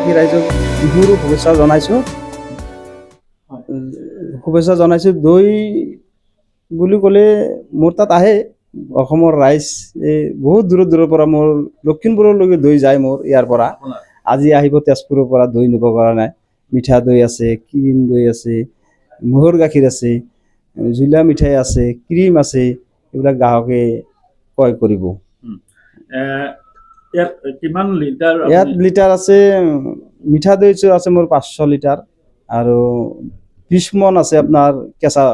গাঁওবাসী ৰাইজক বিহুৰ শুভেচ্ছা জনাইছোঁ। দৈ বুলি ক'লে মোৰ তাত আহে অসমৰ ৰাইজ বহুত দূৰৰ পৰা মোৰ লখিমপুৰলৈকে দৈ যায় মোৰ ইয়াৰ পৰা। আজি আহিব তেজপুৰৰ পৰা দৈ নিব কাৰণে। মিঠা দৈ আছে, ক্ৰীম দৈ আছে, ম'হৰ গাখীৰ আছে, জুলীয়া মিঠাই আছে, ক্ৰীম আছে, এইবিলাক গ্ৰাহকে ক্ৰয় কৰিব। ইয়াত কিমান লিটাৰ? ইয়াত লিটাৰ আছে, মিঠা দৈ আছে মোৰ 500 লিটাৰ আৰু 20 মন আছে আপোনাৰ কেঁচা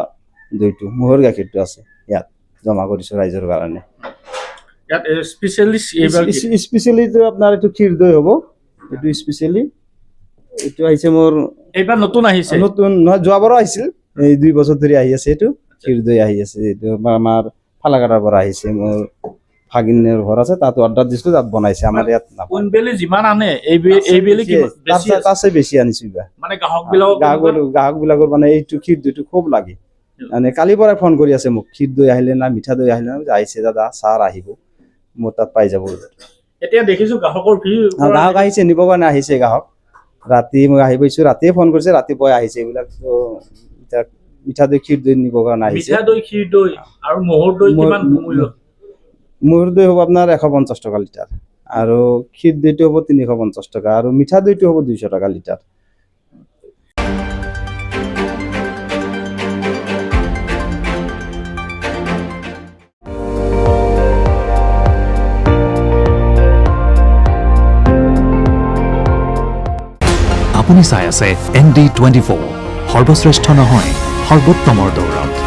দৈটো, ম'হৰ গাখীৰটো আছে ইয়াত জমা কৰিছোঁ ৰাইজৰ কাৰণে। ইয়াত স্পেচিয়েলিটো আপোনাৰ এইটো ক্ষীৰ দৈ হ'ব, এইটো স্পেচিয়েলি। এইটো আহিছে মোৰ এইবাৰ নতুন আহিছে, নতুন নহয়, যোৱাবাৰো আহিছিল, এই 2 বছৰ ধৰি আহি আছে। এইটো ক্ষীৰ দৈ আহি আছে, এইটো আমাৰ ফালাকাটাৰ পৰা আহিছে। মোৰ ভাগিনৰ ঘৰ আছে, তাত অৰ্ডাৰ দিছিলোঁ, তাত বনাইছে। আমাৰ ইয়াত কোনবেলি যিমান আনে তাতছে বেছি আনিছোঁ এইবাৰ। মানে গ্ৰাহকবিলাকৰ মানে এইটো ক্ষীৰ দৈটো খুব লাগে। মানে কালিৰ পৰাই ফোন কৰি আছে মোক, ক্ষীৰ দৈ আহিলে না, মিঠা দৈ আহিলে না। আহিছে দাদা, ছাৰ আহিব, মোৰ তাত পাই যাব। এতিয়া দেখিছোঁ গ্ৰাহকৰ ভিৰ, গ্ৰাহক আহিছে, নিবৰ কাৰণে আহিছে গ্ৰাহক। ৰাতি মই আহি পাইছোঁ, ৰাতিয়ে ফোন কৰিছে, ৰাতিপুৱাই আহিছে। এইবিলাক এতিয়া মিঠা দৈ, ক্ষীৰ দৈ নিবৰ কাৰণে আহিছে। মিঠা দৈ, ক্ষীৰ দৈ আৰু ম'হৰ দৈ কিমান মূল্য? ম'হৰ দৈ হ'ব আপোনাৰ 150 টকা লিটাৰ, আৰু ক্ষীৰ দৈটো হ'ব 350 টকা, আৰু মিঠা দৈটো হ'ব 200 টকা লিটাৰ। আপুনি চাই আছে ND24, সৰ্বশ্ৰেষ্ঠ নহয়, সৰ্বোত্তমৰ দৌৰত।